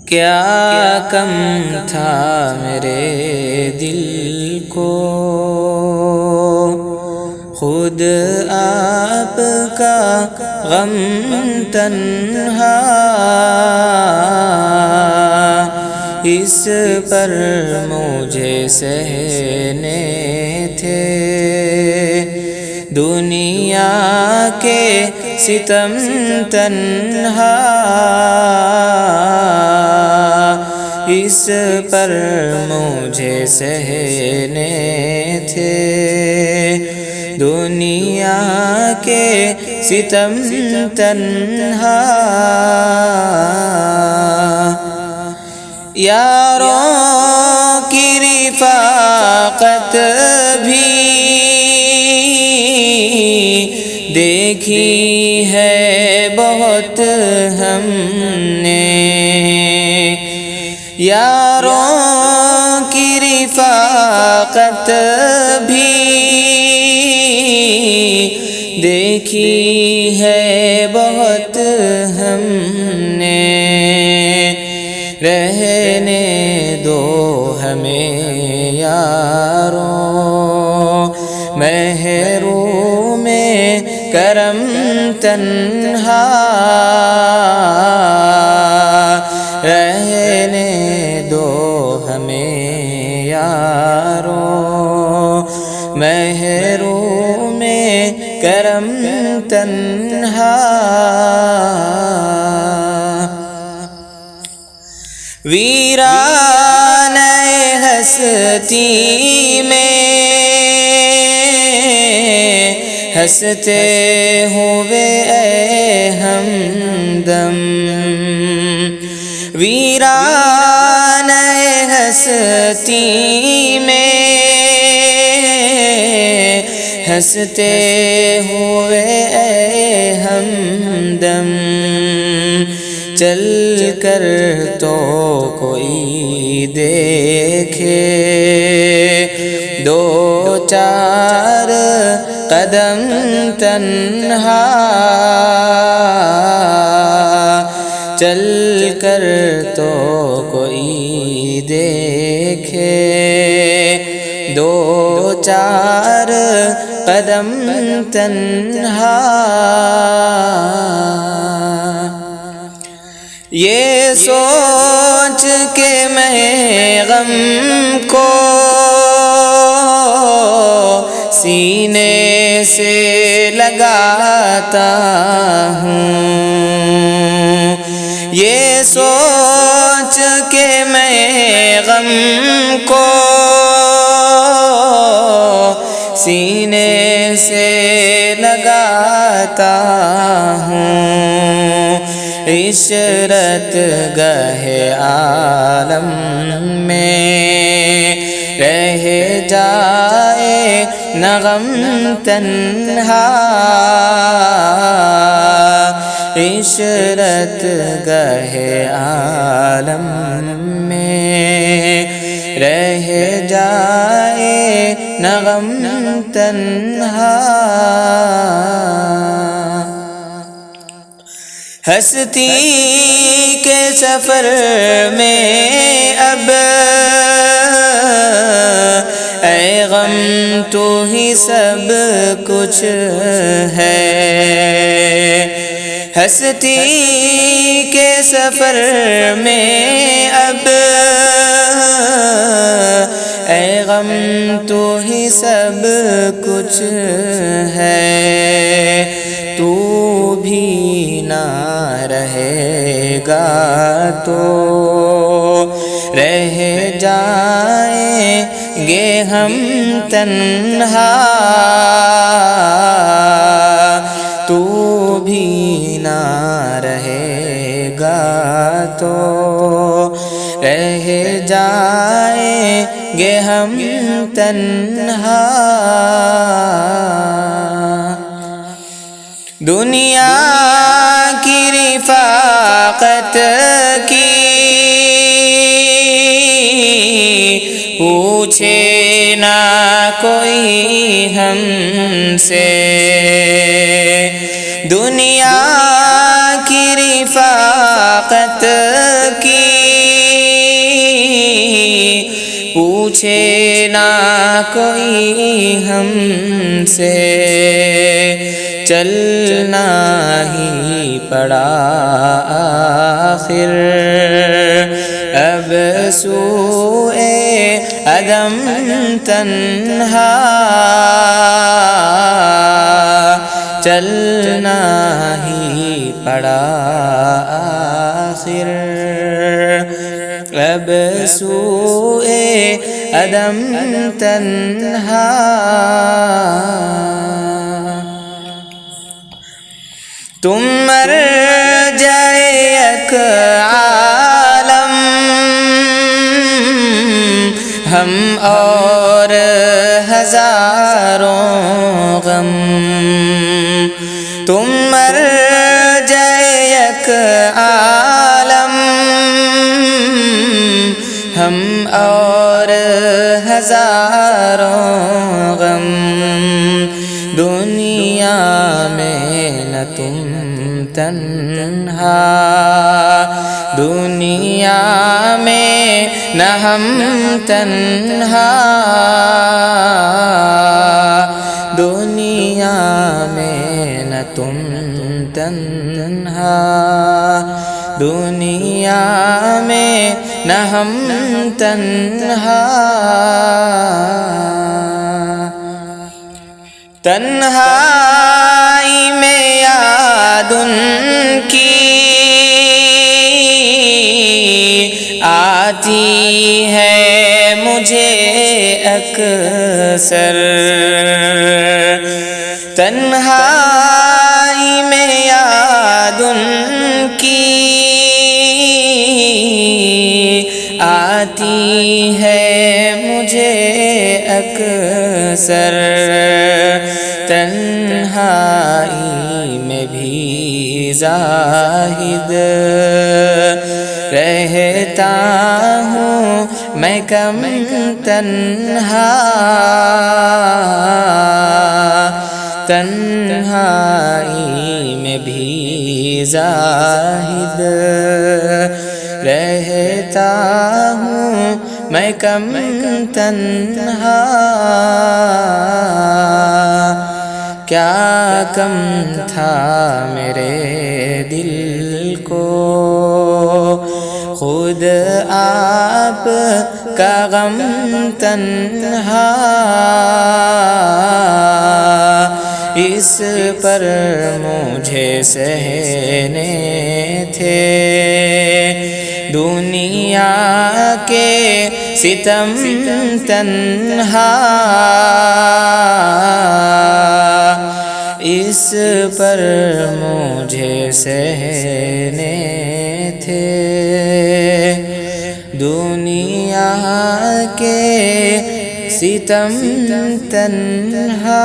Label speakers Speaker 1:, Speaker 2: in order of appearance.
Speaker 1: کیا کم تھا میرے دل کو خود آپ کا غم تنہا، اس پر مجھے سہنے تھے دنیا کے ستم تنہا، اس پر مجھے سہنے تھے دنیا کے ستم تنہا۔ یاروں کی رفاقت بھی دیکھی ہے بہت ہم نے، یاروں کی رفاقت بھی دیکھی ہے بہت ہم نے، رہنے دو ہمیں یاروں محروم کرم تنہا، رہنے دو ہمیں یاروں محروم کرم تنہا۔ ویران ہستی میں ہنستے ہوئے اے ہمدم، ویران ہستی میں ہنستے ہوئے اے ہمدم، چل کر تو کوئی دیکھے دو چار قدم تنہا، چل کر تو کوئی دیکھے دو چار قدم تنہا، یہ سوچ کے میں غم کو سینے سے لگاتا ہوں، یہ سوچ کے میں غم کو سینے سے لگاتا ہوں، عشرت گہ عالم میں رہ جائے نہ غم تنہا، عشرت گہ عالم میں رہ جائے نہ غم تنہا۔ ہستی کے سفر میں اب اے غم تو ہی سب کچھ ہے، ہستی کے سفر میں اب اے غم تو ہی سب کچھ ہے، تو بھی نہ رہے گا تو رہ جائیں گے ہم تنہا، تو بھی نہ رہے گا تو رہ جائیں گے ہم تنہا۔ دنیا کی رفاقت کی پوچھے نہ کوئی ہم سے، دنیا کی رفاقت کی پوچھے نہ کوئی ہم سے چلنا ہی پڑا آخر اب سوئے عدم تنہا چلنا ہی پڑا آخر اب سوئے عدم تنہا تم مر جائے یک عالم ہم اور ہزاروں غم تم مر جائے یک عالم ہم اور ہزاروں غم دنیا میں نہ تم تنہا دنیا میں نہ ہم تنہا دنیا میں نہ تم تنہا دنیا میں نہ ہم تنہا تنہائی میں یاد ان کی آتی ہے مجھے اکثر تنہائی میں یاد ان کی آتی ہے مجھے اکثر تنہائی میں بھی زاہد رہتا ہوں میں کم تنہا تنہائی میں بھی زاہد رہتا ہوں میں کم تنہا کیا کم تھا میرے دل کو خود آپ کا غم تنہا اس پر مجھے سہنے تھے دنیا کے ستم تنہا اس پر مجھے سہنے تھے دنیا کے ستم تنہا